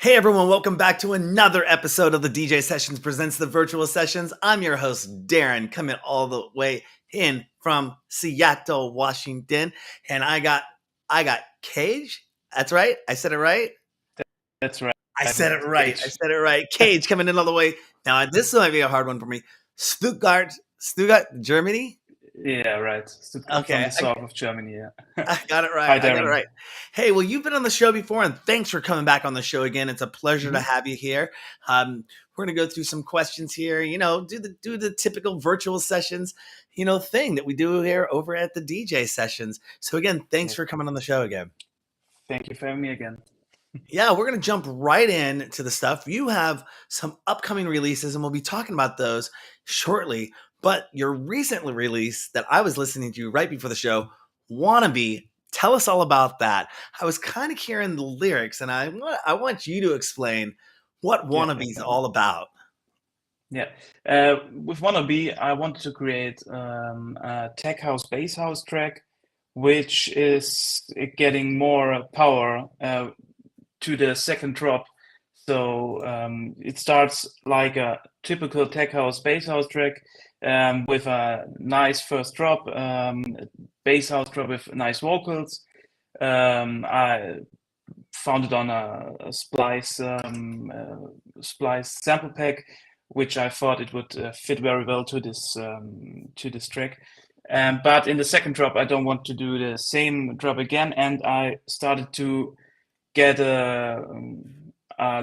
Hey everyone, welcome back to another episode of the DJ Sessions Presents the Virtual Sessions. I'm your host, Darren, coming all the way in from Seattle, Washington. And I got Cage. That's right. I said it right. That's right. I said it right. I Cage. said it right. Cage coming in all the way. Now this might be a hard one for me. Stuttgart, Germany. Yeah, right. From Okay, the south of Germany. Yeah. I got it right. Hi, I got it Darren. right. Hey, well, you've been on the show before, and thanks for coming back on the show again. It's a pleasure to hmm have you here. We're gonna go through some questions here. Do the typical virtual sessions, thing that we do here over at the DJ sessions. So again, thanks Yeah. for coming on the show again. Thank you for having me again. Yeah, we're gonna jump right in to the stuff. You have some upcoming releases, and we'll be talking about those shortly. But your recently release that I was listening to right before the show, "Wannabe." Tell us all about that. I was kind of hearing the lyrics, and I want you to explain what Yeah. "Wannabe" is all about. Yeah. With Wannabe, I wanted to create a tech house, bass house track, which is getting more power to the second drop. So it starts like a typical tech house, bass house track with a nice first drop, bass house drop with nice vocals. I found it on a Splice sample pack, which I thought it would fit very well to this track. But in the second drop, I don't want to do the same drop again, and I started to get a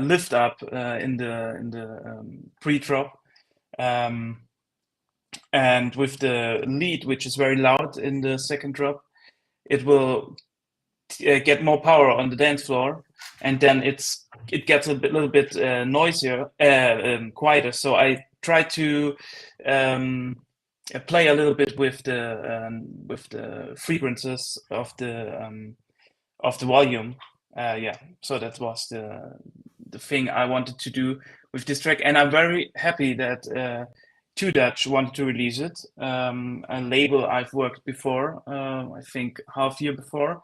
lift up in the pre-drop, and with the lead, which is very loud in the second drop, it will get more power on the dance floor, and then it gets little bit noisier, quieter. So I try to play a little bit with the frequencies of the volume. Yeah, so that was the thing I wanted to do with this track, and I'm very happy that Two Dutch wanted to release it. A label I've worked before, I think half year before,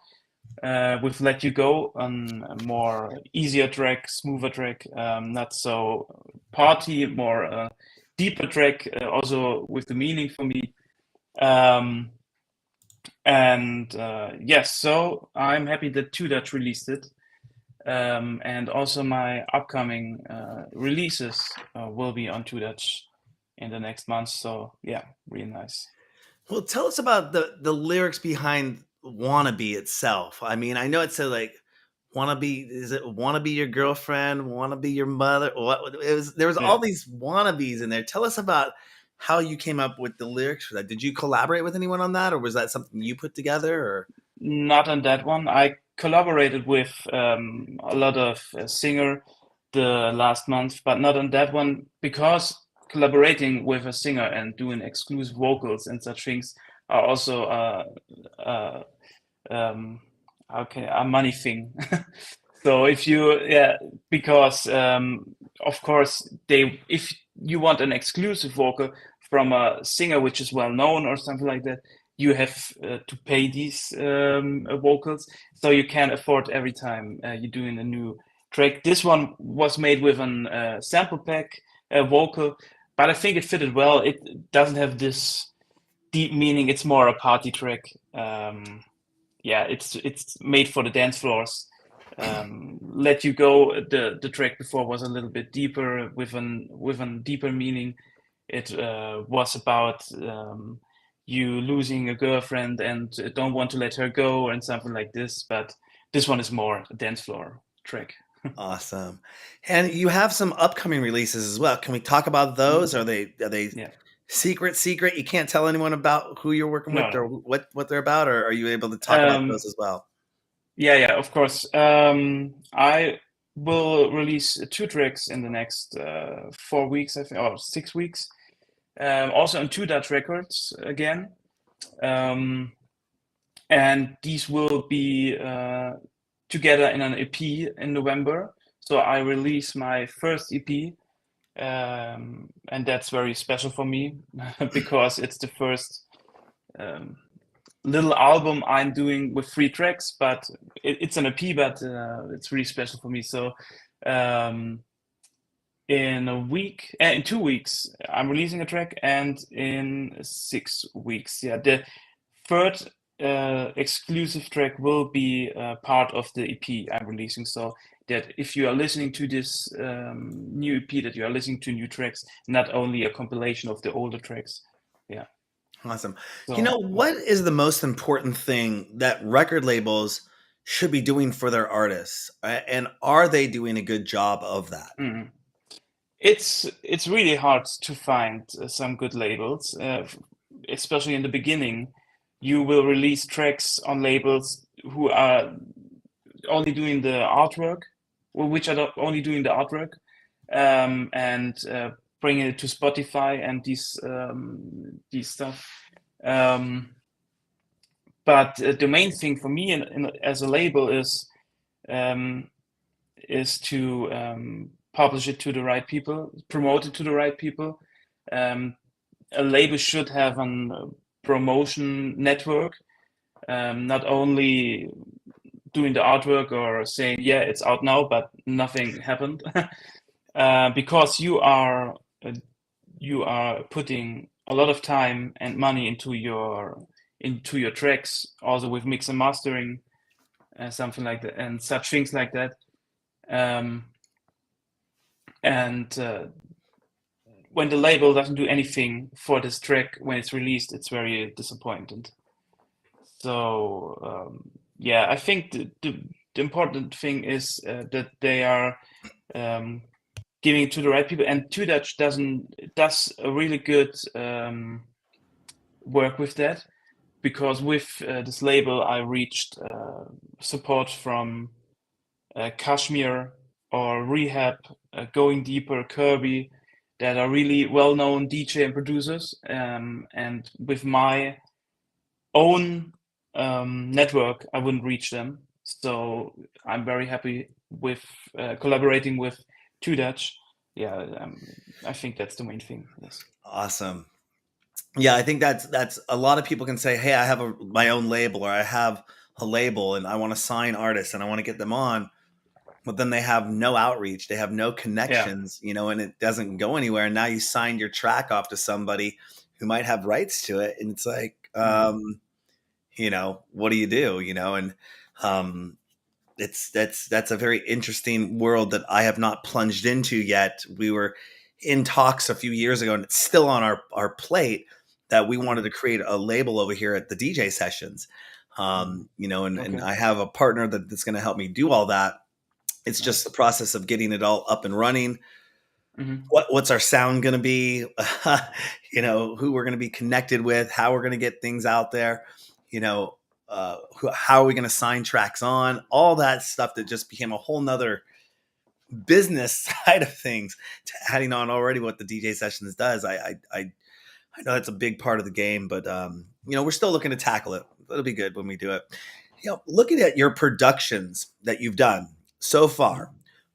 with Let You Go, on a more easier track, smoother track, not so party, more deeper track, also with the meaning for me. Um, and yes, so I'm happy that Two Dutch released it. And also my upcoming releases will be on Two Dutch in the next month. So yeah, really nice. Well, tell us about the lyrics behind "Wannabe" itself. I mean, I know it said like "wanna be." Is it "wanna be your girlfriend"? "Wanna be your mother"? What it was? There was all Yeah. these wannabes in there. Tell us about how you came up with the lyrics for that. Did you collaborate with anyone on that, or was that something you put together? Or Not on that one. I collaborated with a lot of singer the last month, but not on that one, because collaborating with a singer and doing exclusive vocals and such things are also um, okay, a money thing. So if you, yeah, because of course if you want an exclusive vocal from a singer which is well known or something like that, you have to pay these vocals, so you can't afford every time you're doing a new track. This one was made with an sample pack vocal, but I think it fitted well. It doesn't have this deep meaning. It's more a party track. Yeah, it's made for the dance floors. Let You Go, the track before, was a little bit deeper, with an deeper meaning. It was about you losing a girlfriend and don't want to let her go and something like this. But this one is more a dance floor track. awesome, and you have some upcoming releases as well. Can we talk about those? Are they Yeah. secret? You can't tell anyone about who you're working No, with or no. what they're about, or are you able to talk about those Um, as well? yeah, yeah, of course. I will release two tracks in the next 4 weeks, I think, or 6 weeks. Also on Two Dutch Records again. Um, and these will be together in an EP in November. So I release my first EP, and that's very special for me because it's the first um, little album I'm doing with 3 tracks, but it's an EP, but it's really special for me. So Um, in 2 weeks, I'm releasing a track, and in 6 weeks, yeah, the third exclusive track will be part of the EP I'm releasing. So that if you are listening to this new EP, that you are listening to new tracks, not only a compilation of the older tracks. Yeah. Awesome. So What is the most important thing that record labels should be doing for their artists? And are they doing a good job of that? mm, it's really hard to find some good labels, especially in the beginning. You will release tracks on labels who are only doing the artwork, or which are only doing the artwork, and bringing it to Spotify and these stuff. Um, but the main thing for me as a label um, is to publish it to the right people, promote it to the right people. Um, a label should have a promotion network, not only doing the artwork or saying, yeah, it's out now, but nothing happened. Because you are putting a lot of time and money into your tracks, also with mix and mastering, something like that, and such things like that. Um, and when the label doesn't do anything for this track when it's released, it's very disappointing. So yeah, I think the important thing is that they are giving it to the right people, and Two Dutch does a really good work with that, because with this label I reached support from Kashmir or Rehab, Going Deeper, Kirby, that are really well-known DJ and producers. And with my own network, I wouldn't reach them. So I'm very happy with collaborating with Two Dutch. Yeah, I think that's the main thing. Yes. Awesome. Yeah, I think that's a lot of people can say, "Hey, I have my own label, or I have a label, and I want to sign artists, and I want to get them on." But then they have no outreach, they have no Yeah. connections, and it doesn't go anywhere. And now you signed your track off to somebody who might have rights to it, and it's like, Mhm. what do you do? And um, that's a very interesting world that I have not plunged into yet. We were in talks a few years ago, and it's still on our plate that we wanted Mhm. to create a label over here at the DJ sessions. Mhm. And Okay. I have a partner that's going to help me do all that. It's just the Nice. process of getting it all up and running. Mhm. What's our sound going to be? Who we're going to be connected with, how we're going to get things out there. You know, how are we going to sign tracks on? All that stuff that just became a whole nother business side of things. To adding on already what the DJ sessions does, I know that's a big part of the game, but we're still looking to tackle it. It'll be good when we do it. Looking at your productions that you've done so Mhm. far,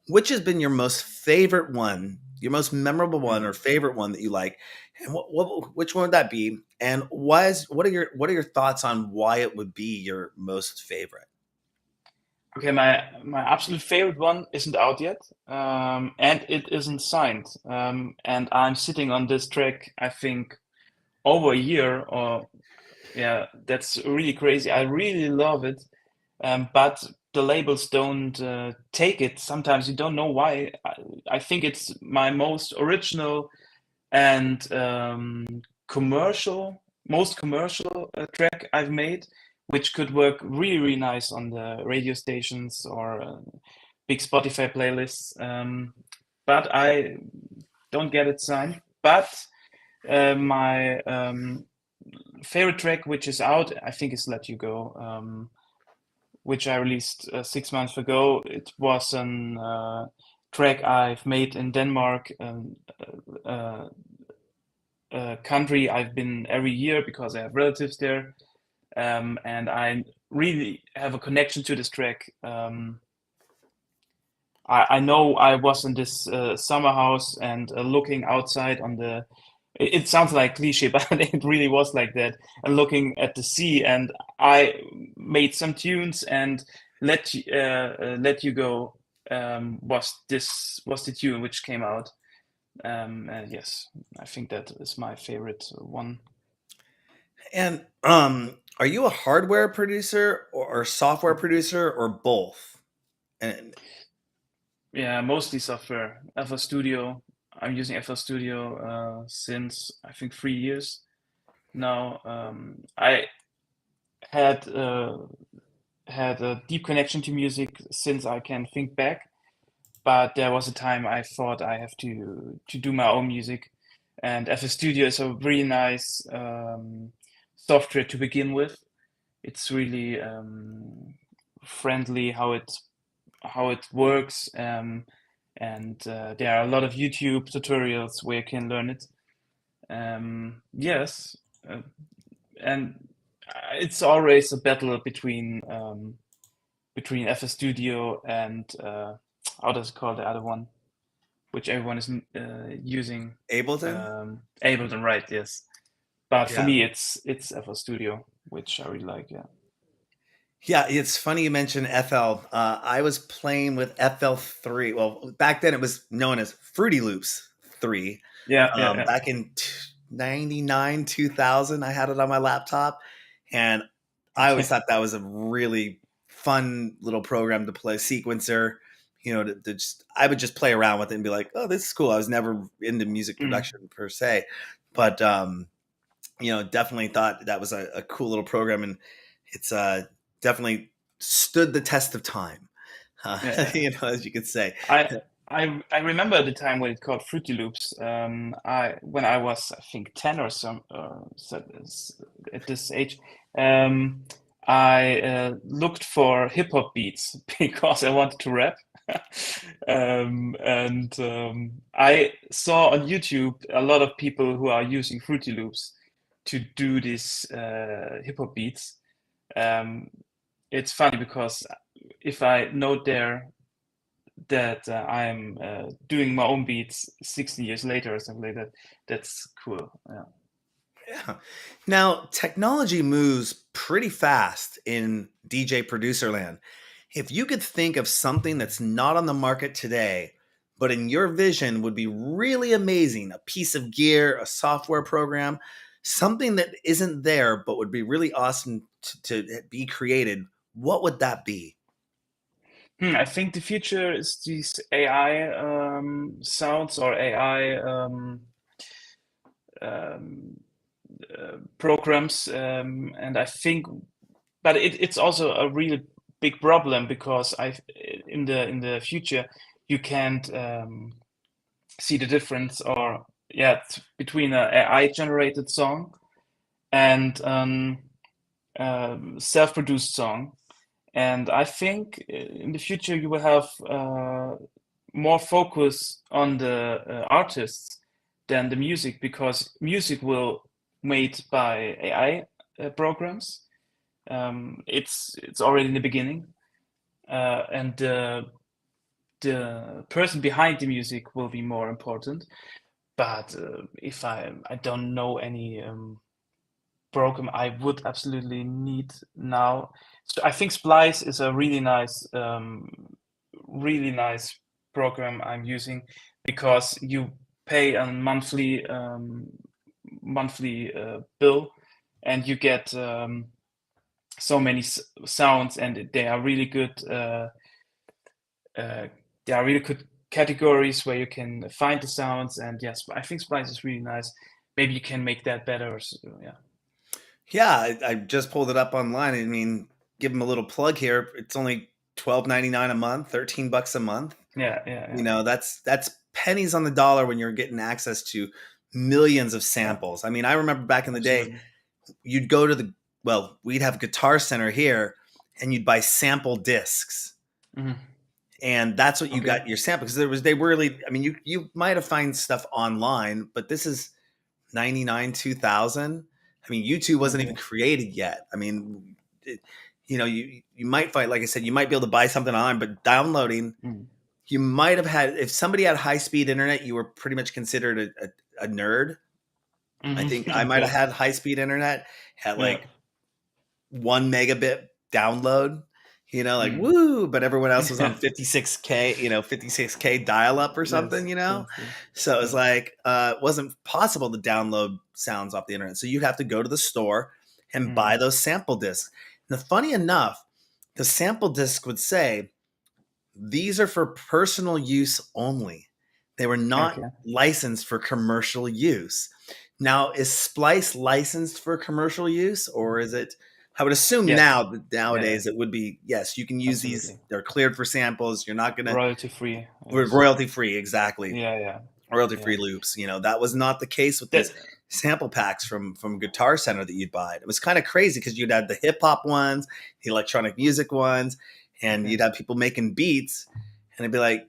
which has been your most favorite one, your most memorable one, Mhm. or favorite one that you like, and which one would that be? And what are your thoughts on why it would be your most favorite? Okay, my absolute favorite one isn't out yet, and it isn't signed. And I'm sitting on this track, I think, over a year, or yeah, that's really crazy. I really love it, but the labels don't take it. Sometimes you don't know why. I think it's my most original and commercial, most commercial track I've made, which could work really, really nice on the radio stations or big Spotify playlists. But I don't get it signed. But my favorite track, which is out, I think, is "Let You Go," which I released 6 months ago. It was an track I've made in Denmark, uh, country I've been every year because I have relatives there, and I really have a connection to this track. I know I was in this summer house and looking outside on the. It sounds like cliche, but it really was like that. And looking at the sea, and I made some tunes and let you go. was the tune which came out. And yes, I think that is my favorite one. And are you a hardware producer or software producer or both? And Yeah, mostly software. FL Studio. I'm using FL Studio since I think 3 years now. I had had a deep connection to music since I can think back, but there was a time I thought I have to do my own music, and FL Studio is a really nice software to begin with. It's really friendly how it works, and there are a lot of YouTube tutorials where you can learn it. Yes, uh, and it's always a battle between FL Studio and how does it call the other one, which everyone is using. Ableton? Ableton, right? Yes, but for Yeah. me, it's FL Studio, which I really like. Yeah. Yeah, it's funny you mentioned FL. I was playing with FL3. Well, back then it was known as Fruity Loops 3. Yeah, yeah, yeah. Back in 99, 2000, I had it on my laptop. And I always Okay. thought that was a really fun little program to play, sequencer. To just, I would just play around with it and be like, oh, this is cool. I was never into music Mm, production per se. But definitely thought that was a cool little program, and it's definitely stood the test of time. yeah, yeah. As you could say. I I remember the time when it called Fruity Loops. I when I was I think 10 or some at this age. Um, I looked for hip hop beats because I wanted to rap. And I saw on YouTube a lot of people who are using Fruity Loops to do these hip hop beats. Um, it's funny because if I note there that I'm doing my own beats 60 years later or something like that. That's cool. Yeah. Yeah. Now, technology moves pretty fast in DJ producer land. If you could think of something that's not on the market today, but in your vision would be really amazing, a piece of gear, a software program, something that isn't there but would be really awesome to be created, what would that be? I think the future is these AI sounds or AI um, programs, and I think, but it's also a really big problem because in the future you can't see the difference or yeah between a AI generated song and self-produced song. And I think in the future you will have more focus on the artists than the music because music will made by AI programs. It's already in the beginning, and the person behind the music will be more important. But if I don't know any program I would absolutely need now. So I think Splice is a really nice program I'm using because you pay a monthly bill, and you get so many sounds, and they are really good. Uh, they are really good categories where you can find the sounds, and yes, I think Splice is really nice. Maybe you can make that better. Yeah. Yeah, I just pulled it up online. I mean, give them a little plug here. It's only $12.99 a month, $13 a month. Yeah, yeah, yeah, That's pennies on the dollar when you're getting access to millions of yeah, samples. I mean, I remember back in the day, absolutely. you'd go to we'd have Guitar Center here, and you'd buy sample discs, Mhm. and that's what you Okay. got your sample, because they were really. I mean, you might have find stuff online, but this is 99, 2000. I mean, YouTube wasn't even Okay. created yet. I mean, you might find, like I said, you might be able to buy something online, but downloading, Mm. you might have had, if somebody had high speed internet, you were pretty much considered a nerd. I Mhm. think I might have Okay. had high speed internet, had Yeah. like 1 megabit download. like Mm. woo, but everyone else was on Yeah. 56K, 56K dial up or something, Yes. Yes. Yes. So it's Yeah. like it wasn't possible to download sounds off the internet. So you'd have to go to the store and buy Mm. those sample discs. Now, funny enough, the sample disc would say these are for personal use only. They were not Okay. licensed for commercial use. Now, is Splice licensed for commercial use, or is it? I would assume Yes. Yeah. nowadays it would be yes. You can use these; Absolutely. they're cleared for samples. You're not going to Royalty free. with Yes. royalty free, exactly. Yeah. Yeah. Royalty Yeah. free loops. That was not the case with That. this sample packs from Guitar Center that you'd buy. It was kind of crazy because you'd have the hip hop ones, the electronic music ones, and Okay. you'd have people making beats, and it'd be like,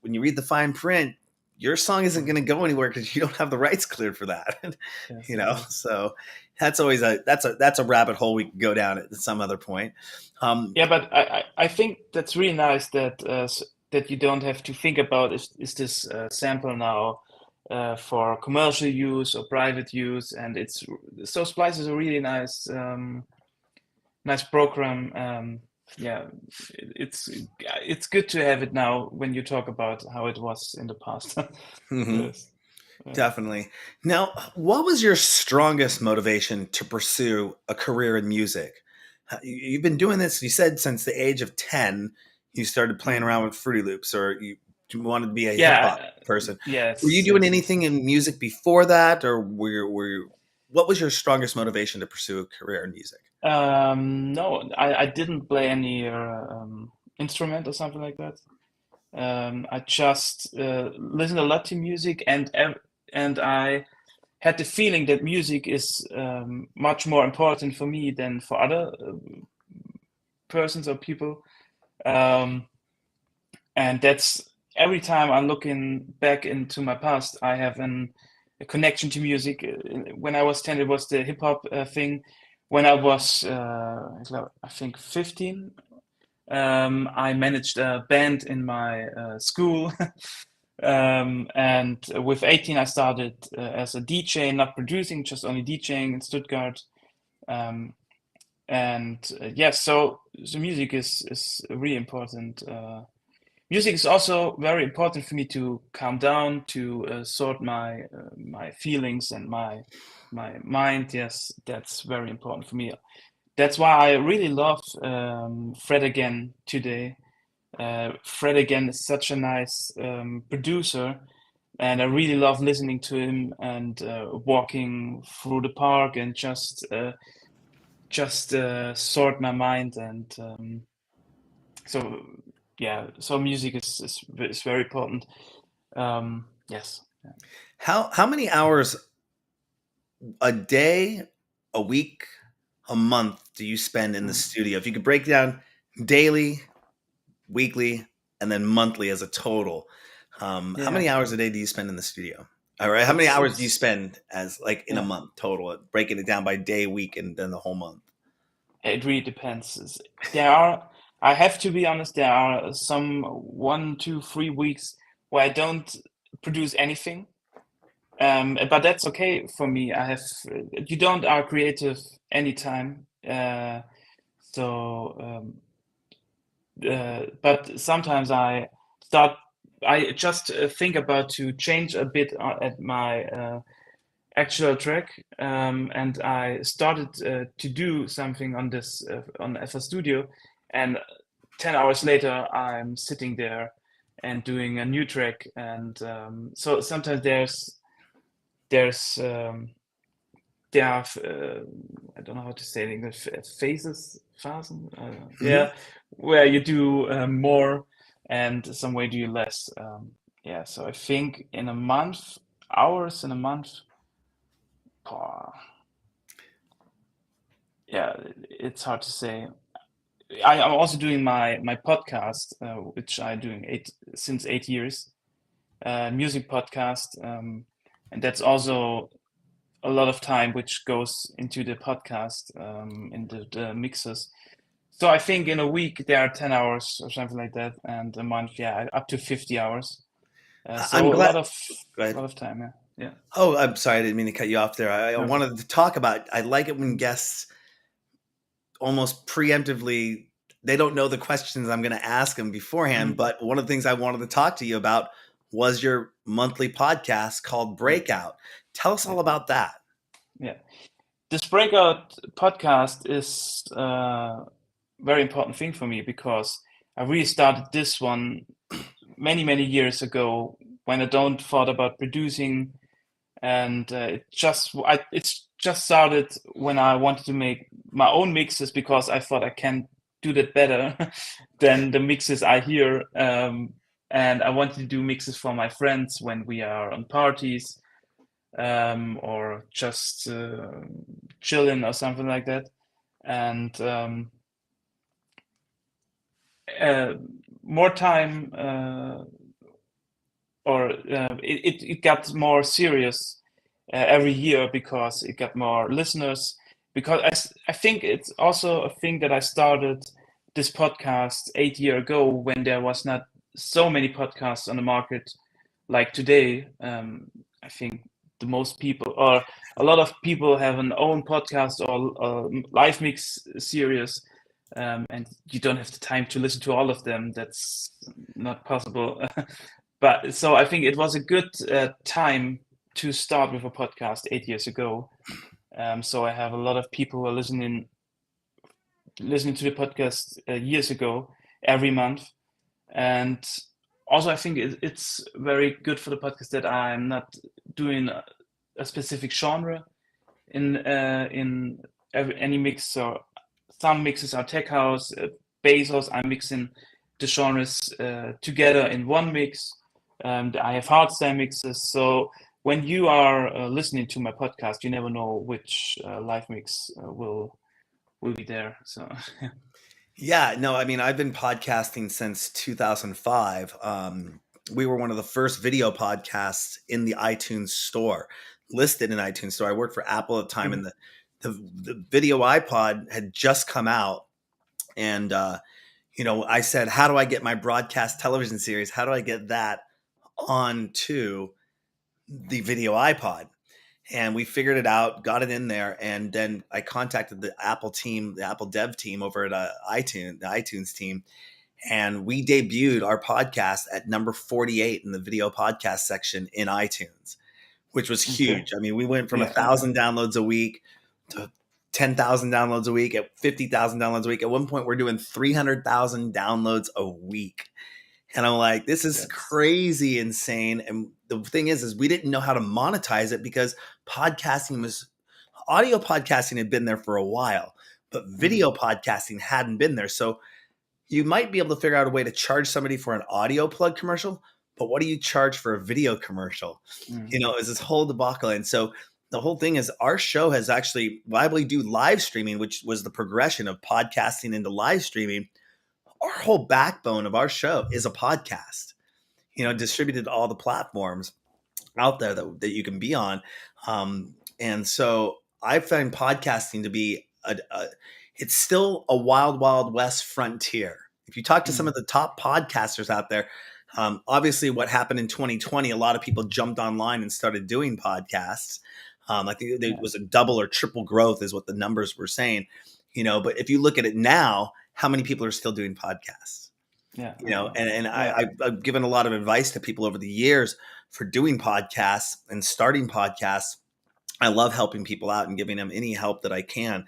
when you read the fine print, your song isn't Mm. going to go anywhere because you don't have the rights cleared for that. Yes. Yes. So that's always that's a rabbit hole we can go down at some other point. Yeah, but I think that's really nice that that you don't have to think about is this sample now for commercial use or private use, and it's so Splice is a really nice program. Yeah, it's good to have it now when you talk about how it was in the past. Mhm. Yes. Yeah. Definitely. Now, what was your strongest motivation to pursue a career in music? You've been doing this, you said, since the age of 10. You started playing Mm. around with Fruity Loops, or you wanted to be a hip hop Yeah. person. Were you Yes. doing Yes. Yes. anything in music before that, or what was your strongest motivation to pursue a career in music? No, I didn't play any instrument or something like that. I just listened a lot to music, and I had the feeling that music is much more important for me than for other persons or people. Um, and that's every time I'm looking back into my past, I have a connection to music. When I was 10, it was the hip hop thing. When I was, I think 15, I managed a band in my school. And with 18, I started as a DJ, not producing, just only DJing in Stuttgart. Um, and yes, so music is really important. Music is also very important for me to calm down, to sort my feelings and my mind. Yes, that's very important for me. That's why I really love Fred again today. Fred again is such a nice producer, and I really love listening to him and walking through the park and just sort my mind and so yeah. So music is very important. Yes. Yeah. How many hours a day, a week, a month do you spend in the Mm. studio? If you could break down daily, weekly, and then monthly as a total, how Yeah. many hours a day do you spend in the studio? All right, how many It's hours do you it's spend as like in a yeah. month total? Breaking it down by day, week, and then the whole month. It really depends. There are, I have to be honest, there are some 1, 2, 3 weeks where I don't produce anything. But that's okay for me. You don't are creative anytime. So, but sometimes start, I just think about to change a bit at my actual track, and I started to do something on this on FL Studio, and 10 hours later I'm sitting there and doing a new track, and so sometimes there's there are I don't know how to say it in English, phases, phasen, Hmm. yeah, where you do more and some way do you less. Yeah, so I think in a month, hours in a month. uh, yeah, it's hard to say. I'm also doing my podcast, which I doing since 8 years, music podcast, and that's also a lot of time which goes into the podcast, in the mixes. So I think in a week there are 10 hours or something like that, and a month, yeah, up to 50 hours. I'm So a glad. lot of Go ahead. time, yeah, yeah. Oh, I'm sorry, I didn't mean to cut you off there. I No. wanted to talk about. I like it when Mm. guests almost preemptively they don't know the questions I'm going to ask them beforehand. But one of the things I wanted to talk to you about was your monthly podcast called Breakout. Tell us all about that. Yeah. This Breakout podcast is a very important thing for me because I really started this one many years ago when I don't thought about producing, and it's just started when I wanted to make my own mixes because I thought I can do that better than the mixes I hear, and I wanted to do mixes for my friends when we are on parties, or just chilling or something like that. And more time, it got more serious every year because it got more listeners. Because I think it's also a thing that I started this podcast 8 years ago when there was not so many podcasts on the market like today. I think the most people, or a lot of people, have an own podcast or live mix series, and you don't have the time to listen to all of them. That's not possible. But so I think it was a good time to start with a podcast 8 years ago. So I have a lot of people who are listening to the podcast years ago, every month. And also I think it's very good for the podcast that I'm not doing a specific genre in any mix. Or some mixes are tech house, bass house. I'm mixing the genres together in one mix. I have hardstyle mixes. So when you are listening to my podcast, you never know which live mix will be there. So Yeah, no, I mean, I've been podcasting since 2005. We were one of the first video podcasts in the iTunes store, listed in iTunes store. I worked for Apple at the time, and the video iPod had just come out. And, I said, how do I get my broadcast television series? How do I get that onto the video iPod? And we figured it out, got it in there, and then I contacted the Apple team, the Apple dev team over at iTunes, the iTunes team, and we debuted our podcast at number 48 in the video podcast section in iTunes, which was huge. I mean, we went from 1,000 downloads a week to 10,000 downloads a week, at 50,000 downloads a week. At one point, we're doing 300,000 downloads a week. And I'm like, this is crazy insane. And the thing is we didn't know how to monetize it because audio podcasting had been there for a while, but video podcasting hadn't been there. So you might be able to figure out a way to charge somebody for an audio plug commercial, but what do you charge for a video commercial? Is this whole debacle. And so the whole thing is our show has actually, why we do live streaming, which was the progression of podcasting into live streaming. Our whole backbone of our show is a podcast, distributed to all the platforms out there that you can be on. And so I find podcasting to be it's still a wild, wild west frontier. If you talk to some of the top podcasters out there, obviously what happened in 2020, a lot of people jumped online and started doing podcasts. I think there was a double or triple growth is what the numbers were saying, but if you look at it now, how many people are still doing podcasts? I've given a lot of advice to people over the years for doing podcasts and starting podcasts. I love helping people out and giving them any help that I can.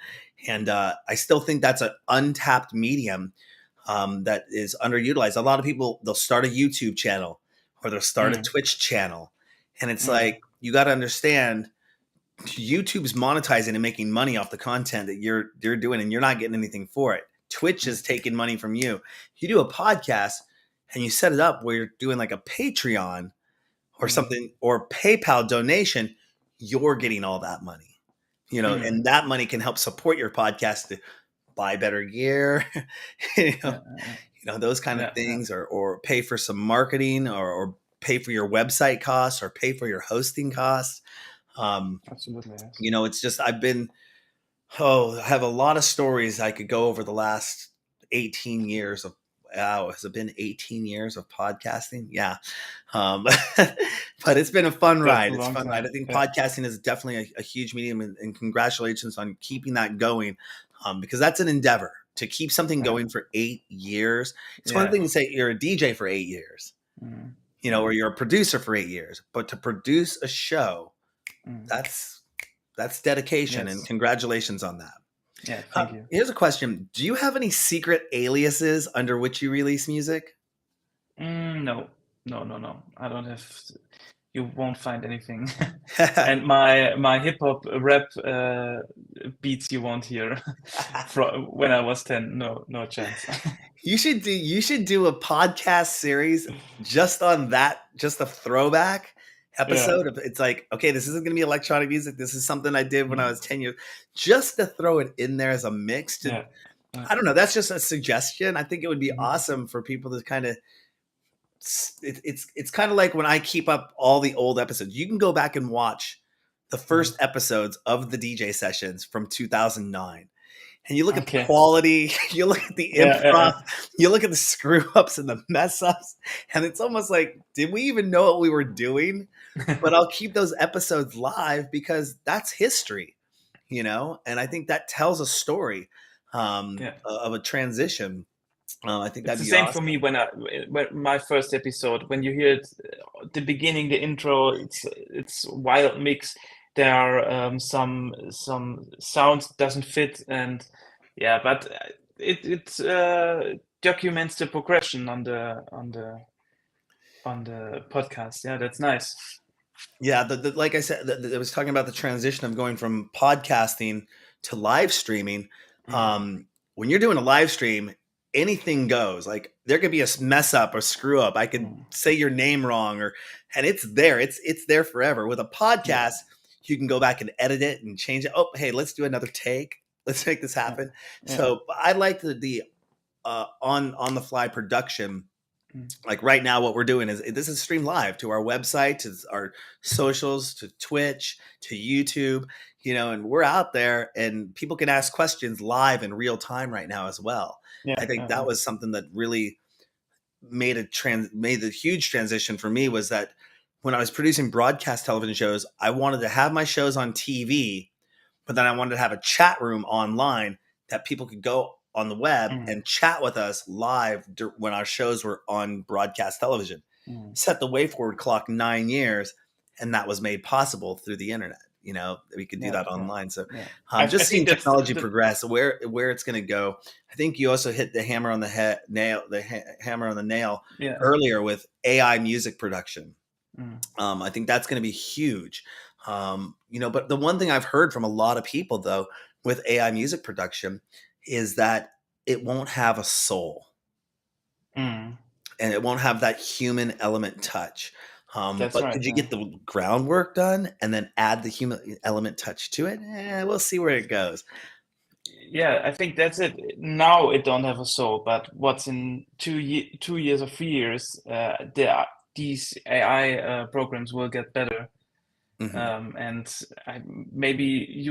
And I still think that's an untapped medium that is underutilized. A lot of people, they'll start a YouTube channel or they'll start a Twitch channel. And it's like, you got to understand, YouTube's monetizing and making money off the content that you're doing, and you're not getting anything for it. Twitch is taking money from you. You do a podcast and you set it up where you're doing like a Patreon or something, or PayPal donation, you're getting all that money, and that money can help support your podcast to buy better gear, those kind of things, or pay for some marketing, or pay for your website costs, or pay for your hosting costs. Absolutely. Yes. It's just, I have a lot of stories I could go over the last 18 years of, has it been 18 years of podcasting? Yeah. But it's been a fun ride. It's a fun ride. I think podcasting is definitely a huge medium, and congratulations on keeping that going, because that's an endeavor. to keep something Yeah. going for 8 years. It's one Yeah. thing to say you're a DJ for 8 years, Mm. or you're a producer for 8 years, but to produce a show, Mm. that's dedication, and Yes. congratulations on that. Yeah. Thank you. Here's a question: do you have any secret aliases under which you release music? No, no. I don't have. You won't find anything. And my hip hop rap beats you won't hear from when I was 10. No, no chance. You should do a podcast series just on that, just a throwback Yeah. episode of, it's like, okay, this isn't going to be electronic music. This is something I did when I Mm. was 10 years, just to throw it in there as a mix to, Yeah. Yeah. I don't know. That's just a suggestion. I think it would be Mhm. awesome for people to kind of, it's kind of like when I keep up all the old episodes, you can go back and watch the first episodes of the DJ sessions from 2009. And you look at the Okay. quality, you look at the Yeah. improv, you look at the screw ups and the mess ups, and it's almost like, did we even know what we were doing? But I'll keep those episodes live because that's history, and I think that tells a story Yeah. of a transition. I think It's that'd the be same for me awesome. when my first episode, when you hear it, the beginning, the intro, it's wild mix. There are some sounds doesn't fit, and yeah, but it documents the progression on the podcast. Yeah, that's nice. Yeah, like I said, I was talking about the transition of going from podcasting to live streaming. Mm, When you're doing a live stream, anything goes. Like there could be a mess up or screw up. I could mm, say your name wrong, and it's there. It's there forever. With a yeah, podcast, you can go back and edit it and change it. Oh, hey, let's do another take. Let's make this yeah, happen. yeah. So I like the on the fly production. Mm, Like right now, what we're doing is this is streamed live to our website, to our socials, to Twitch, to YouTube, and we're out there and people can ask questions live in real time right now as well. yeah, I think yeah, that yeah. was something that really made the huge transition for me, was that when I was producing broadcast television shows, I wanted to have my shows on TV, but then I wanted to have a chat room online that people could go on the web Mm, and chat with us live when our shows were on broadcast television. mm. Set the way forward clock 9 years, and that was made possible through the internet. We could do Yeah, that yeah, online. So yeah. I just seeing think that's technology the progress, where it's going to go. I think you also hit the hammer on the head, hammer on the nail yeah. earlier with AI music production. Mm, I think that's going to be huge. But the one thing I've heard from a lot of people though with AI music production is that it won't have a soul, mm. and it won't have that human element touch. That's But right. could you Yeah. get the groundwork done and then add the human element touch to it? We'll see where it goes. Yeah, I think that's it. Now it don't have a soul, but what's in 2 years or 3 years, these AI programs will get better, Hmm. and maybe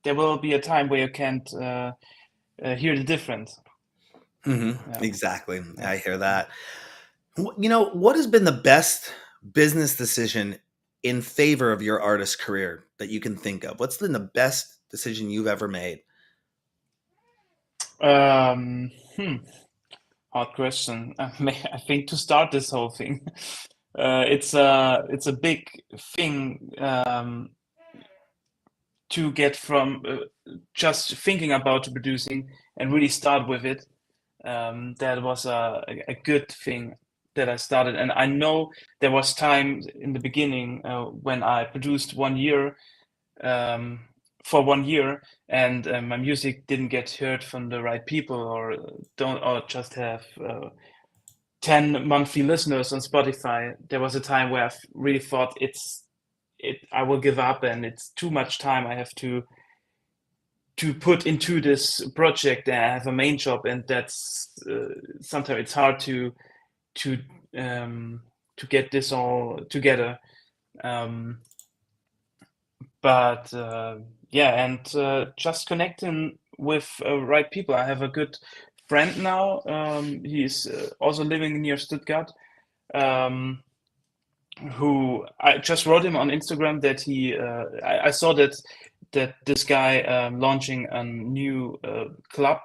there will be a time where you can't hear the difference. Hmm. Yeah, Exactly. yeah. I hear that. What has been the best business decision in favor of your artist career that you can think of? What's been the best decision you've ever made? Um, hmm, Hard question. I think to start this whole thing, it's a big thing. To get from just thinking about producing and really start with it. That was a good thing that I started. And I know there was time in the beginning when I produced 1 year um, for 1 year, and my music didn't get heard from the right people, or just have 10 monthly listeners on Spotify. There was a time where I really thought I will give up, and it's too much time I have to put into this project, and I have a main job, and that's sometimes it's hard to um, to get this all together. Um, but yeah, and just connecting with right people. I have a good friend now. He's also living near Stuttgart. Um, who I just wrote him on Instagram that I saw that that this guy launching a new club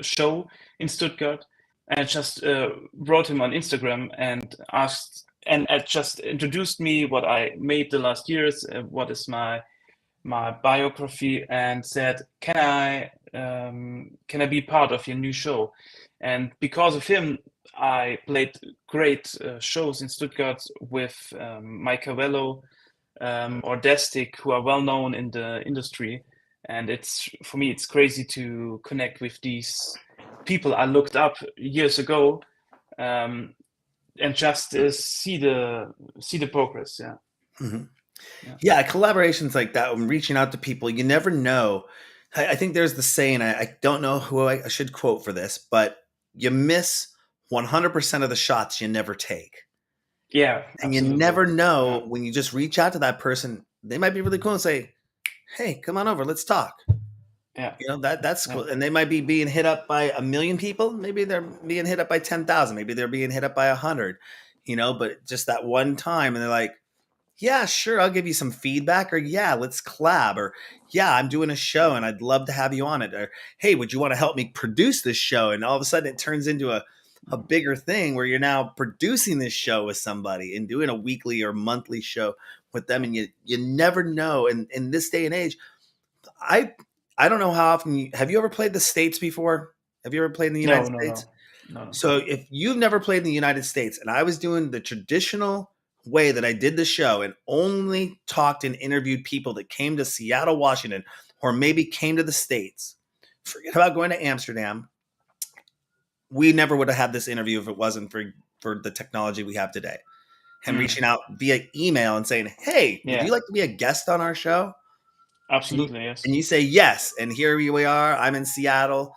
show in Stuttgart, and I just wrote him on Instagram and asked, and just introduced me what I made the last years, what is my biography, and said, can I be part of your new show? And because of him, I played great shows in Stuttgart with Mike Cavello or Destic, who are well known in the industry. And it's, for me, it's crazy to connect with these people I looked up years ago, and just see the progress. Yeah. Mhm. Yeah. Yeah, collaborations like that, when reaching out to people, you never know. I think there's the saying, I don't know who I should quote for this, but you miss 100% of the shots you never take. Yeah, And you absolutely. never Yeah. know when you just reach out to that person, they might be really cool and say, "Hey, come on over, let's talk." Yeah. That's Yeah. cool. And they might be being hit up by a million people. Maybe they're being hit up by 10,000. Maybe they're being hit up by 100, but just that one time. And they're like, yeah, sure, I'll give you some feedback. Or, yeah, let's collab. Or, yeah, I'm doing a show and I'd love to have you on it. Or, hey, would you want to help me produce this show? And all of a sudden it turns into a bigger thing where you're now producing this show with somebody and doing a weekly or monthly show with them. And you never know. And in this day and age, I I don't know how often have you ever played the States before? Have you ever played in the United No, no, States? no, no, no. So if you've never played in the United States and I was doing the traditional way that I did the show and only talked and interviewed people that came to Seattle, Washington, or maybe came to the States, forget about going to Amsterdam. We never would have had this interview if it wasn't for the technology we have today. And Mm. reaching out via email and saying, "Hey, would you Yeah, like to be a guest on our show?" And you, absolutely. Yes. and you say yes, and here we are. I'm in Seattle,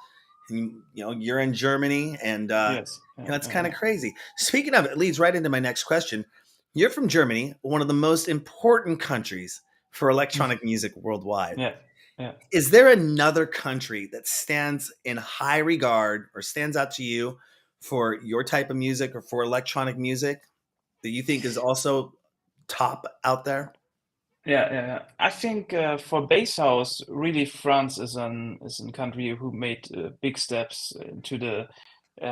and you're in Germany, and Yes. Yeah, it's yeah, kind of yeah. crazy. Speaking of, it leads right into my next question. You're from Germany, one of the most important countries for Mm. electronic music worldwide. Yeah, yeah. Is there another country that stands in high regard or stands out to you for your type of music or for electronic music that you think is also top out there? Yeah, yeah, yeah. I think for bass house, really France is an country who made big steps into the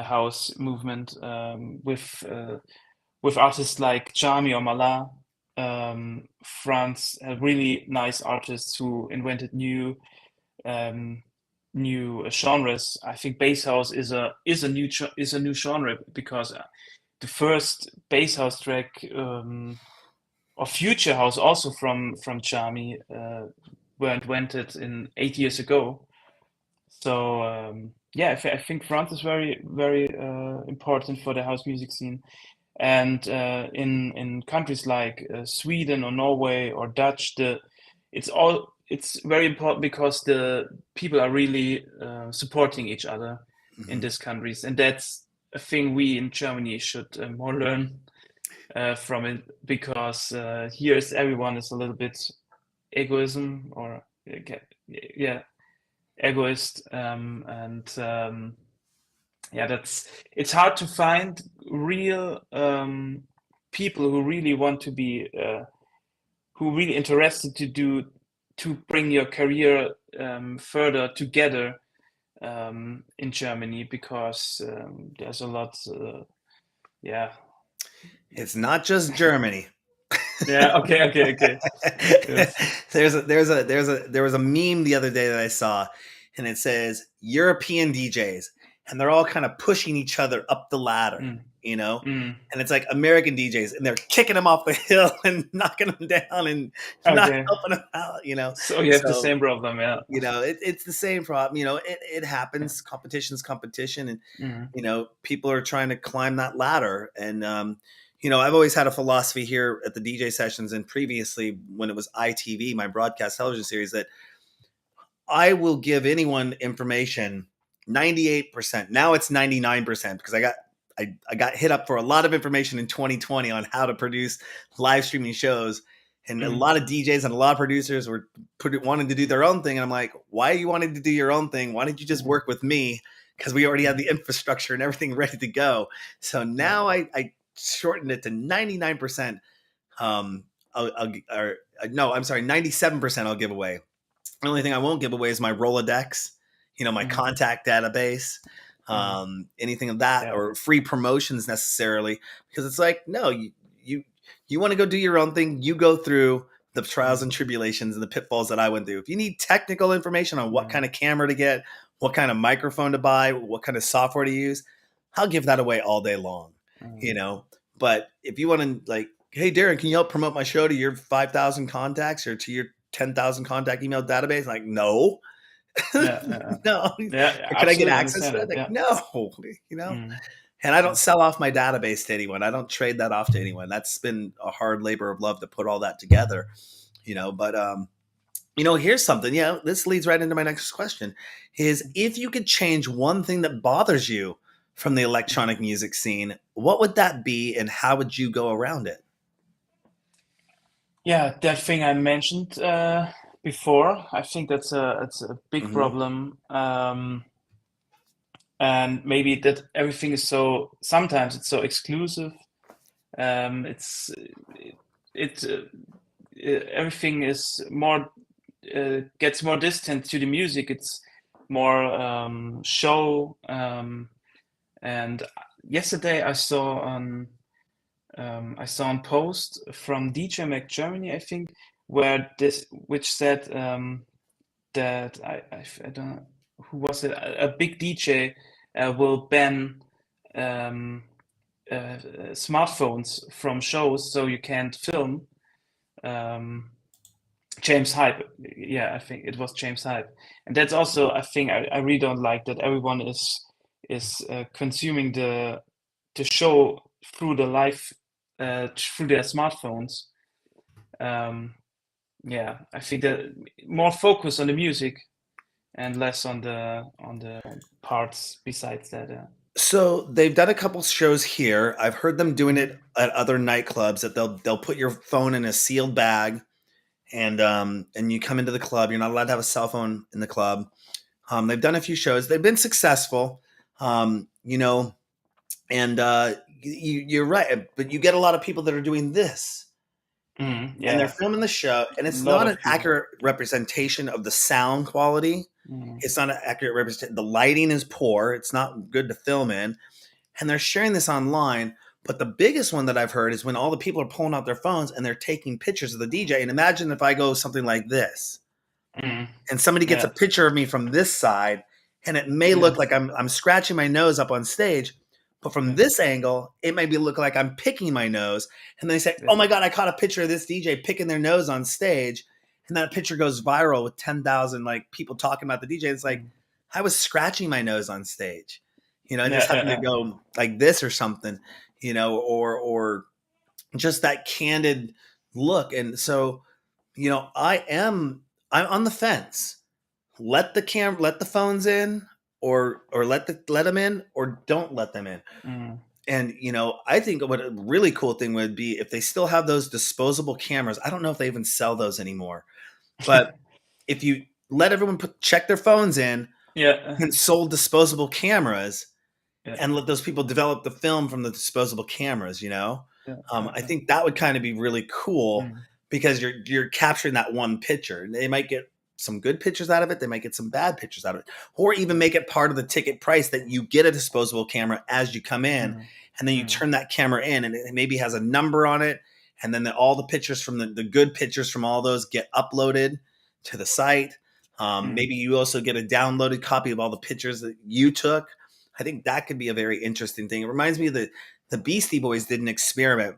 house movement, with artists like Charmy or Mala. France had really nice artists who invented um, new genres. I think bass house is a new genre, because the first bass house track, or future house, also from Charmy, were invented in 8 years ago. So yeah, I think France is very very important for the house music scene. And in countries like Sweden or Norway or Dutch, it's very important because the people are really supporting each other in Mhm. these countries, and that's a thing we in Germany should more learn from it, because here is everyone is a little bit egoism, or yeah, egoist, and yeah, it's hard to find real people who really want to be who really interested to bring your career further together in Germany, because there's a lot yeah. It's not just Germany. Yeah, okay, okay, okay. Yes. There was a meme the other day that I saw, and it says European DJs, and they're all kind of pushing each other up the ladder, Mm, you know, mm. and it's like American DJs, and they're kicking them off the hill and knocking them down and not Okay. helping them out. So you have the So same problem, yeah. it's the same problem. It Yeah. happens. Competition's competition, and Mhm. people are trying to climb that ladder. And I've always had a philosophy here at the DJ sessions, and previously when it was ITV, my broadcast television series, that I will give anyone information 98%. Now it's 99% because I got hit up for a lot of information in 2020 on how to produce live streaming shows. And a Mm. lot of DJs and a lot of producers were wanting to do their own thing. And I'm like, why are you wanting to do your own thing? Why don't you just Mhm. work with me? Because we already have Mhm. the infrastructure and everything ready to go. So Yeah. now I shortened it to 99%. I'll no, I'm sorry, 97% I'll give away. The only thing I won't give away is my Rolodex, my Mhm. contact database, Mhm. anything of that, Yeah. or free promotions necessarily, because it's like, no, you you want to go do your own thing. You go through the trials Mhm. and tribulations and the pitfalls that I went through. If you need technical information on what Mhm. kind of camera to get, what kind of microphone to buy, what kind of software to use, I'll give that away all day long, you Mhm. know. But if you want to like, hey Darren, can you help promote my show to your 5,000 contacts or to your 10,000 contact email database? Like, no, Yeah, yeah, no. yeah. Yeah, Or can I get absolutely access understand to it? that. Like, Yeah. no, Mhm. And I don't Yeah. sell off my database to anyone. I don't trade that off to anyone. That's been a hard labor of love to put all that together, but here's something. Yeah, this leads right into my next question is if you could change one thing that bothers you from the electronic music scene, what would that be and how would you go around it? Yeah, that thing I mentioned before, I think that's a big Hmm. problem. And maybe that everything is so sometimes it's so exclusive. It's it everything is more gets more distant to the music. It's more show. And yesterday I saw a post from DJ Mac Germany, I think, where this which said that I don't know who was it, a big DJ will ban um, smartphones from shows, so you can't film. Um, James Hype, yeah, I think it was James Hype, and that's also a thing I really don't like that everyone is consuming the show through the live through their smartphones. Um, yeah, I think that more focus on the music and less on the parts besides that. So they've done a couple shows here. I've heard them doing Mhm. it at other nightclubs that they'll put your phone in a sealed bag and you come into the club. You're not allowed to have a cell phone in the club. They've done a few shows. They've been successful. Um, you know, and you're right, but you get a lot of people that are doing this, and they're Yeah, filming the show, and a it's lot not an of people. accurate representation of the sound quality. Mm, It's not an accurate representation. The lighting is poor. It's not good to film in, and they're sharing this online. But the biggest one that I've heard is when all the people are pulling out their phones and they're taking pictures of the DJ. And imagine if I go something like this mm, and somebody gets a yeah, picture of me from this side, and it may look yes, like I'm scratching my nose up on stage, but from yeah, this angle, it may be look like I'm picking my nose. And they say, yeah, "Oh my god, I caught a picture of this DJ picking their nose on stage," and that picture goes viral with 10,000 like people talking about the DJ. It's like mm, I was scratching my nose on stage. I just yeah, happened to go like this or something, or just that candid look. And so, I'm on the fence. Let the phones in, or let them in, or don't let them in. mm, And I think what a really cool thing would be if they still have those disposable cameras. I don't know if they even sell those anymore, but if you let everyone check their phones in yeah, and sold disposable cameras, yeah, and let those people develop the film from the disposable cameras. yeah, I think that would kind of be really cool mm, because you're capturing that one picture. They might get some good pictures out of it. They might get some bad pictures out of it, or even make it part of the ticket price that you get a disposable camera as you come in, mm, and then you mm, turn that camera in, and it maybe has a number on it, and then all the pictures from the good pictures from all those get uploaded to the site. mm, Maybe you also get a downloaded copy of all the pictures that you took. I think that could be a very interesting thing. It reminds me of the Beastie Boys did an experiment.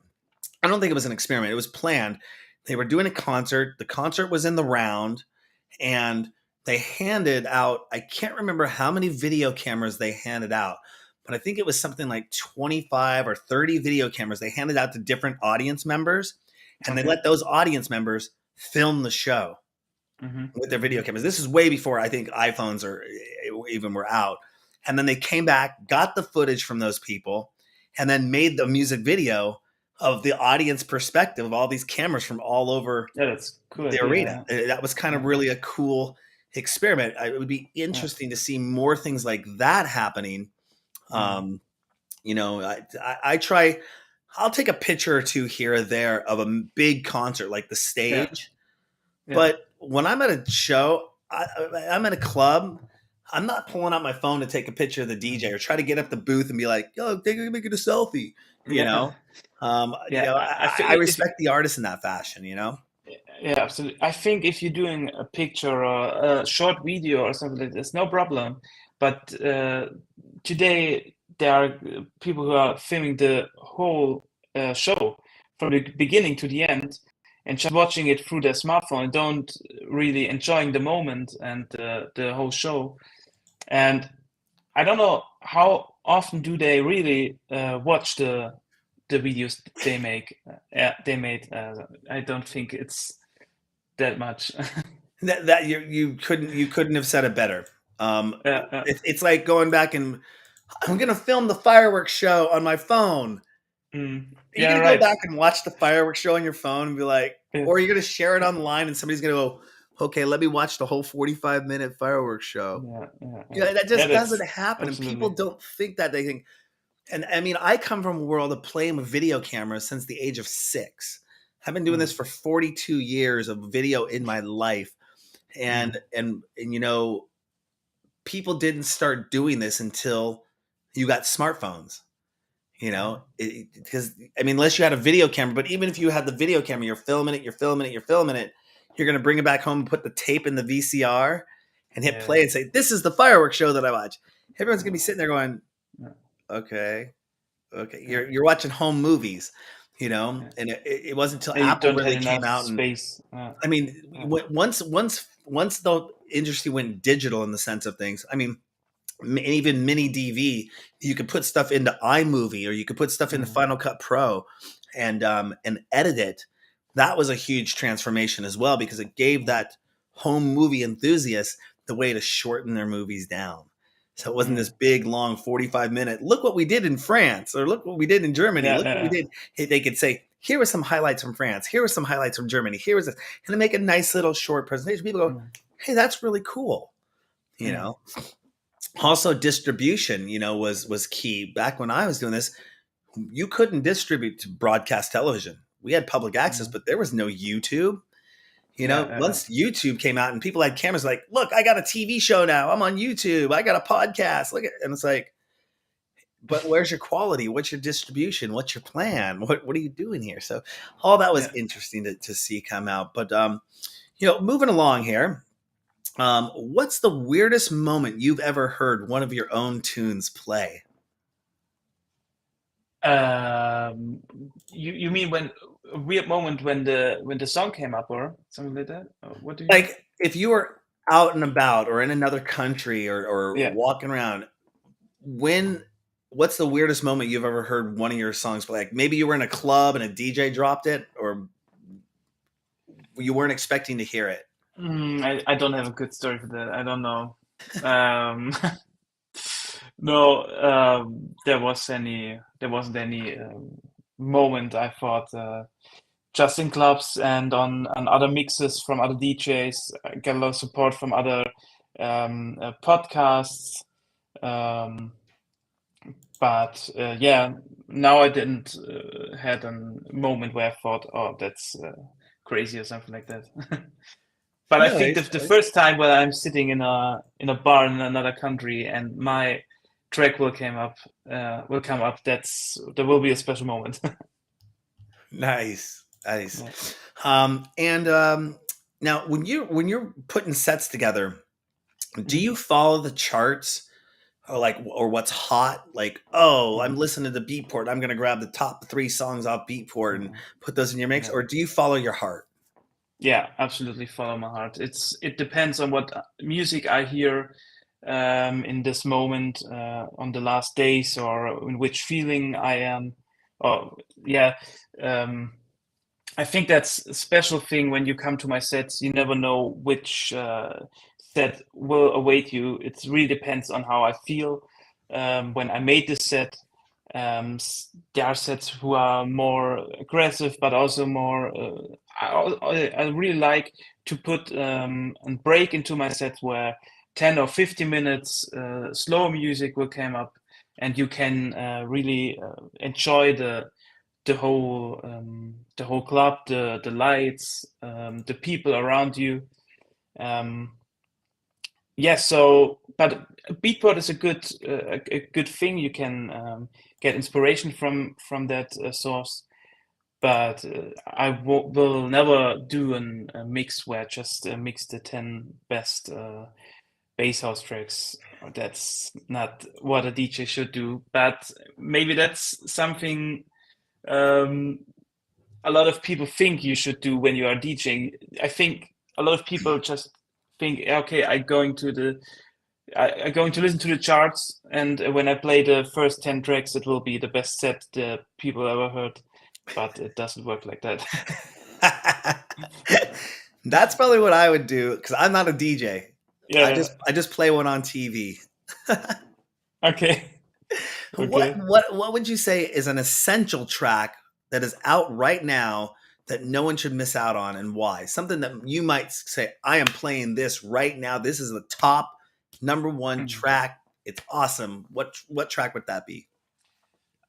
I don't think it was an experiment. It was planned. They were doing a concert. The concert was in the round, and they handed out, I can't remember how many video cameras they handed out, but I think it was something like 25 or 30 video cameras they handed out to different audience members, and they okay, let those audience members film the show mhm, with their video mhm, cameras. This is way before I think iPhones or even were out. And then they came back, got the footage from those people, and then made the music video of the audience perspective of all these cameras from all over yeah, that's a cool the arena. idea. That was kind of Yeah, really a cool experiment. It would be yeah, interesting to see more things like that happening. mm, Um, I try. I'll take a picture or two here or there of a big concert, like the Yeah, stage. yeah, But when I'm at a show, I'm at a club. I'm not pulling out my phone to take a picture of the DJ or try to get up the booth and be like, "Yo, make it a selfie." You yeah, know, yeah. I I think if respect the artist in that fashion. You know, yeah, absolutely. I think if you're doing a picture or a short video or something like this, no problem. But today there are people who are filming the whole show from the beginning to the end and just watching it through their smartphone and don't really enjoying the moment and the whole show. And I don't know how often do they really watch the videos they make. Yeah, they made. I don't think it's that much. that you couldn't have said it better. Um, Yeah, yeah, it's like going back and I'm gonna film the fireworks show on my phone. Are you yeah, gonna go right. back and watch the fireworks show on your phone and be like, Yeah, or are you gonna share it online and somebody's gonna go, okay, let me watch the whole 45-minute fireworks show? yeah, yeah, yeah. Yeah, that Yeah, just that's doesn't happen, and people absolutely. don't think that. They think, and I mean, I come from a world of playing with video cameras since the age of 6. I've been doing Mm, this for 42 years of video in my life, mm, and people didn't start doing this until you got smartphones. mm, Because I mean, unless you had a video camera, but even if you had the video camera, you're filming it, you're filming it, you're filming it. You're gonna bring it back home and put the tape in the VCR and hit yeah, play and say, "This is the fireworks show that I watch." Everyone's gonna be yeah, sitting there going, yeah, "Okay, okay." yeah, You're watching home movies, yeah. and it wasn't until And you Apple don't have really came enough out, and space. I mean, Yeah, once the industry went digital in the sense of things, I mean, even mini DV, you could put stuff into iMovie or you could put stuff into mm, Final Cut Pro and edit it. That was a huge transformation as well because it gave mm, that home movie enthusiast the way to shorten their movies down. So it wasn't this mm. big long 45-minute. Look what we did in France, or look what we did in Germany. Yeah, Look what we yeah, did. Hey, they could say, here were some highlights from France. Here were some highlights from Germany. Here was this, and they make a nice little short presentation. People go, mm, hey, that's really cool. You mm, know, also distribution was key back when I was doing this. You couldn't distribute to broadcast television. We had public access, mm. but there was no YouTube. Yeah, yeah, Once YouTube came out and people had cameras, like, look, I got a TV show now, I'm on YouTube, I got a podcast, look at, and it's like, but where's your quality, what's your distribution, what's your plan, what are you doing here? So all that was yeah. interesting to see come out. But moving along here, what's the weirdest moment you've ever heard one of your own tunes play? You mean when a weird moment when the song came up or something like that? Or what do you mean? Like if you were out and about or in another country or Yeah. walking around, when what's the weirdest moment you've ever heard one of your songs play? Like maybe you were in a club and a DJ dropped it, or you weren't expecting to hear it. I don't have a good story for that. I don't know. Um, no, there wasn't any moment I thought just in clubs and on other mixes from other DJs. I get a lot of support from other podcasts. Um, but yeah, now I didn't had a moment where I thought, oh, that's crazy or something like that. But I think Nice, the nice. first time where I'm sitting in a bar in another country and my track will come up, there will be a special moment. Nice, nice. Yeah. And now when you're putting sets together, do Mhm. you follow the charts or what's hot? Like, oh, I'm Mhm. listening to Beatport. I'm gonna grab the top 3 songs off Beatport and Mhm. put those in your mix, Yeah. or do you follow your heart? Yeah, absolutely follow my heart. It depends on what music I hear in this moment, on the last days, or in which feeling I am. Oh, yeah. Um, I think that's a special thing when you come to my sets. You never know which set will await you. It really depends on how I feel when I made this set. There are sets who are more aggressive, but also more. I really like to put a break into my sets where 10 or 15 minutes slow music will come up, and you can really enjoy the whole club, the lights, the people around you. Um, yeah, so but beatport is a good thing. You can get inspiration from that source. But will never do a mix where I just mix the 10 best bass house tracks. That's not what a DJ should do. But maybe that's something um, a lot of people think you should do when you are DJing. I think a lot of people just think, okay, I'm going to listen to the charts, and when I play the first 10 tracks, it will be the best set the people ever heard. But it doesn't work like that. That's probably what I would do because I'm not a DJ. Yeah. I just play one on TV. Okay. What Okay. what would you say is an essential track that is out right now that no one should miss out on, and why? Something that you might say, I am playing this right now. This is the top number one Mhm. track. It's awesome. What track would that be?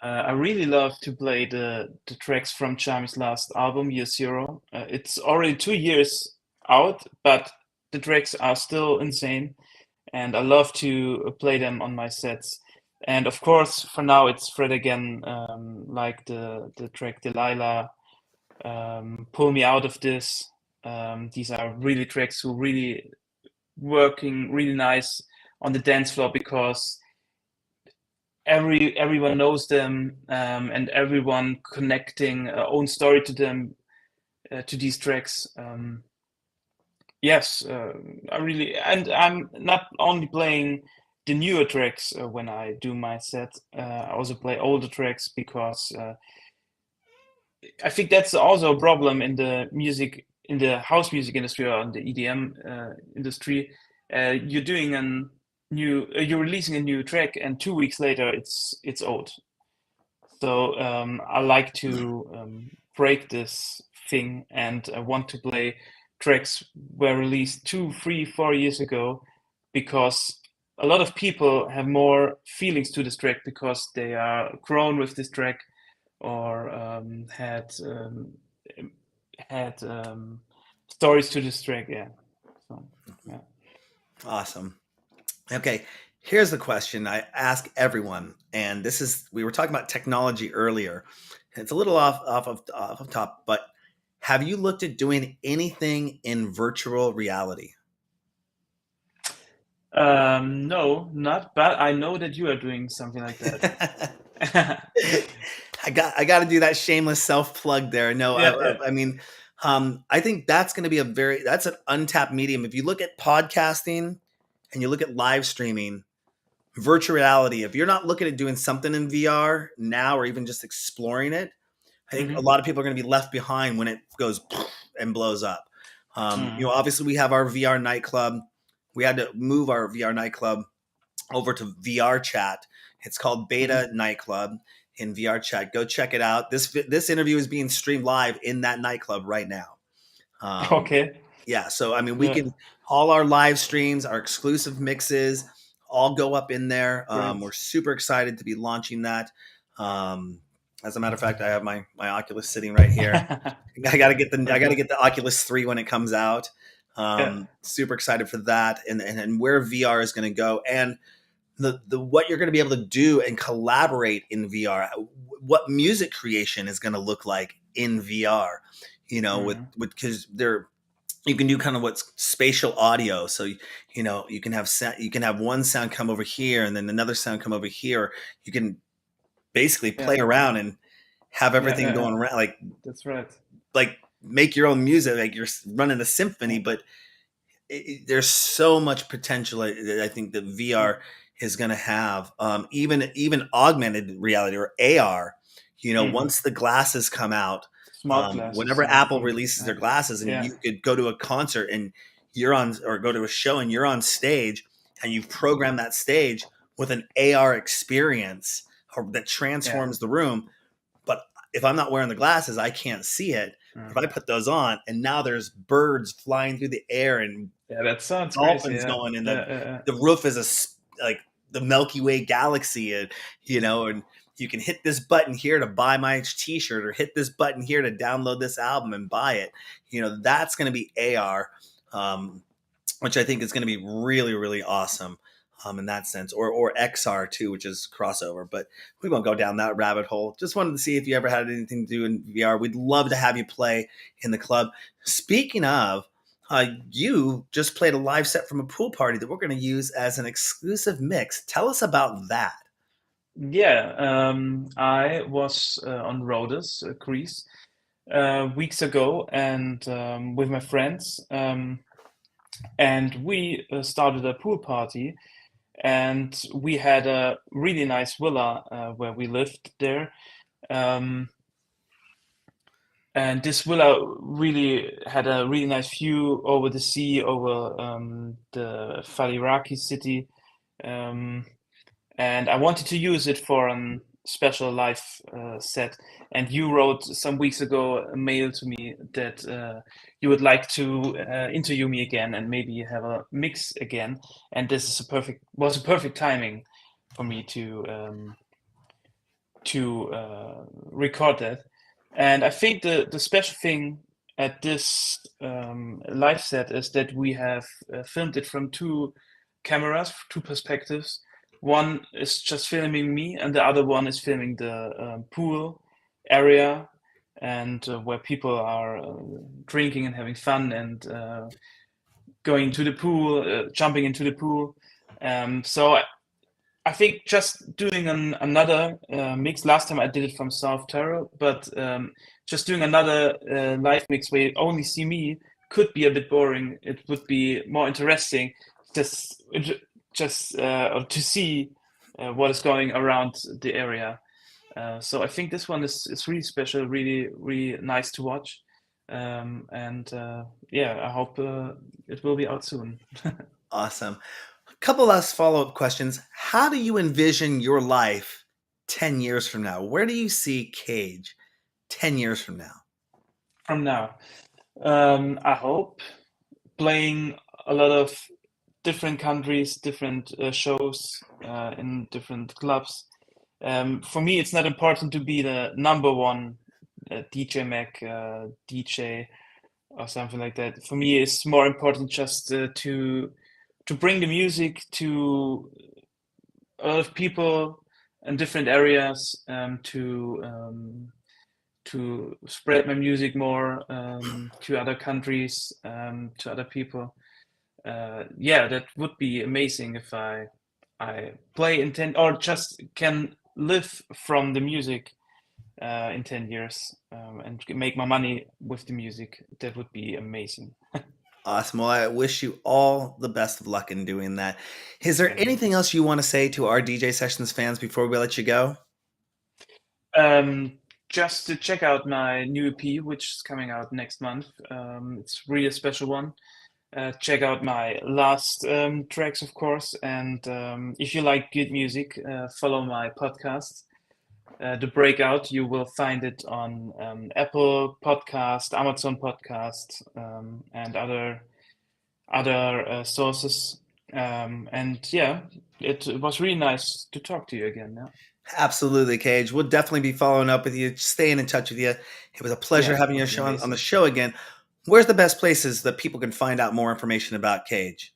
I really love to play the tracks from Chami's last album, Year Zero. It's already 2 years out, but the tracks are still insane, and I love to play them on my sets. And of course, for now, it's Fred again, like the track Delilah, Pull Me Out of This. These are really tracks who really working really nice on the dance floor because everyone knows them, and everyone connecting own story to them, to these tracks. Yes, I really, and I'm not only playing the newer tracks when I do my set. I also play older tracks because I think that's also a problem in the music, in the house music industry or in the EDM industry. You're doing you're releasing a new track, and 2 weeks later, it's old. So I like to break this thing, and I want to play tracks were released 2, 3, 4 years ago, because a lot of people have more feelings to this track because they are grown with this track, or had stories to this track. Yeah. So yeah. Awesome. Okay, here's the question I ask everyone, and this is we were talking about technology earlier. It's a little off of top, but have you looked at doing anything in virtual reality? No, not, but I know that you are doing something like that. I got to do that shameless self plug there. No, Yeah, yeah. I mean, I think that's going to be that's an untapped medium. If you look at podcasting and you look at live streaming, virtual reality, if you're not looking at doing something in VR now or even just exploring it, I think a Hmm. lot of people are going to be left behind when it goes and blows up. You know, Hmm. obviously we have our VR nightclub. We had to move our VR nightclub over to VR chat. It's called Beta Hmm. Nightclub in VR chat. Go check it out. This interview is being streamed live in that nightclub right now. Um, Okay. yeah, so I mean, we Yeah, can all our live streams, our exclusive mixes, all go up in there. great. We're super excited to be launching that. Um, as a matter of fact, I have my Oculus sitting right here. I got to Okay. get the Oculus 3 when it comes out. Yeah. Super excited for that, and where VR is going to go, and the what you're going to be able to do and collaborate in VR, what music creation is going to look like in VR. You know, Hmm. with because there you can do kind of what's spatial audio. So you know you can have one sound come over here and then another sound come over here. You can basically Yeah. play around and have Yeah. everything Yeah. going around That's right. like make your own music like you're running a symphony. Yeah. But there's so much potential I think that Yeah. VR is going to have. Even augmented reality or AR. You know, Hmm. once the glasses come out, Smart glasses. whenever Yeah, I Apple think. releases their Yeah. glasses, and Yeah. you could go to a concert and you're on, or go to a show and you're on stage, and you've programmed that stage with an AR experience that Yeah. transforms the room. But if I'm not wearing the glasses, I can't see it. But if I Mm. put those on, and now there's birds flying through the air and Yeah, that sounds crazy. dolphins Yeah. going, and Yeah. Yeah. the roof is like the Milky Way galaxy, and you know, and you can hit this button here to buy my t-shirt, or hit this button here to download this album and buy it. That's going to be AR, which I think is going to be really, really awesome in that sense, or XR too, which is crossover. But we won't go down that rabbit hole. Just wanted to see if you ever had anything to do in VR. We'd love to have you play in the club. Speaking of, you just played a live set from a pool party that we're going to use as an exclusive mix. Tell us about that. Yeah, I was on Rhodes, Greece, weeks ago, and with my friends, and we started a pool party, and we had a really nice villa where we lived there. Um, and this villa really had a really nice view over the sea, over the Faliraki city. Um, and I wanted to use it for a special live set. And you wrote some weeks ago a mail to me that you would like to interview me again and maybe have a mix again. And this is was a perfect timing for me to record that. And I think the special thing at this live set is that we have filmed it from two cameras, two perspectives. One is just filming me, and the other one is filming the pool area and where people are drinking and having fun and going to the pool, jumping into the pool. So I think just doing another mix. Last time I did it from South Terror, but just doing another live mix where you only see me could be a bit boring. It would be more interesting just to see what is going around the area. So I think this one is really special, really really nice to watch, and yeah, I hope it will be out soon. Awesome. A couple last follow-up questions. How do you envision your life 10 years from now? Where do you see Cage 10 years from now? From now, I hope playing a lot of different countries, different shows in different clubs. For me, it's not important to be the number one DJ Mac DJ or something like that. For me, it's more important just to bring the music to a lot of people in different areas, to spread my music more to other countries, to other people. Yeah, that would be amazing if I play in 10 or just can live from the music in 10 years and make my money with the music. That would be amazing. Awesome. Well, I wish you all the best of luck in doing that. Is there Thank you. anything else you want to say to our DJ Sessions fans before we let you go? Just to check out my new EP, which is coming out next month. It's really a special one. Check out my last tracks, of course. And if you like good music, follow my podcast, The Breakout. You will find it on Apple Podcast, Amazon Podcast, and other sources. And yeah, it was really nice to talk to you again. Yeah, Absolutely, Cage. We'll definitely be following up with you, staying in touch with you. It was a pleasure yeah, having you would be on the amazing. show again. Where's the best places that people can find out more information about Cage?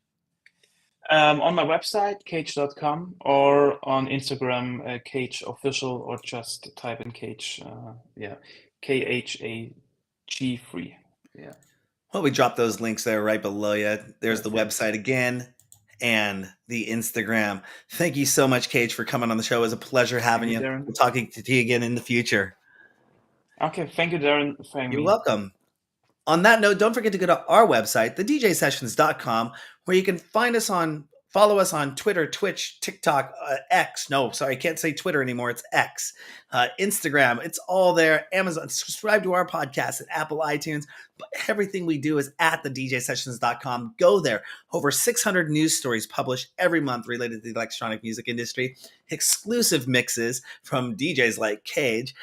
On my website, KHAG3, or on Instagram, KHAG Official, or just type in KHAG, yeah, KHAG3. Yeah, Well, we dropped those links there right below you. There's the perfect. website again and the Instagram. Thank you so much, Cage, for coming on the show. It was a pleasure Thank having you, you. Darren. We'll talking to you again in the future. Okay, thank you, Darren, for having You're me. welcome. On that note, don't forget to go to our website, thedjsessions.com, where you can follow us on Twitter, Twitch, TikTok, X. No, sorry, I can't say Twitter anymore. It's X. Instagram. It's all there. Amazon. Subscribe to our podcast at Apple iTunes. But everything we do is at thedjsessions.com. Go there. Over 600 news stories published every month related to the electronic music industry, exclusive mixes from DJs like Cage,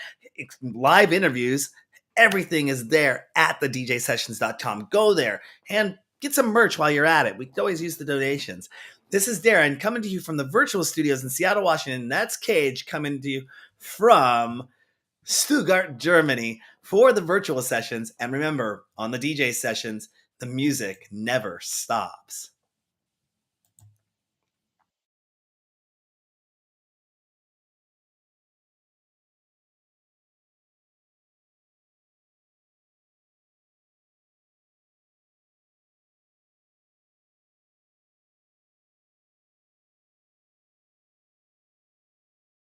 live interviews. Everything is there at thedjsessions.com. Go there and get some merch while you're at it. We can always use the donations. This is Darren coming to you from the virtual studios in Seattle, Washington. That's Cage coming to you from Stuttgart, Germany for the virtual sessions. And remember, on the DJ sessions, the music never stops.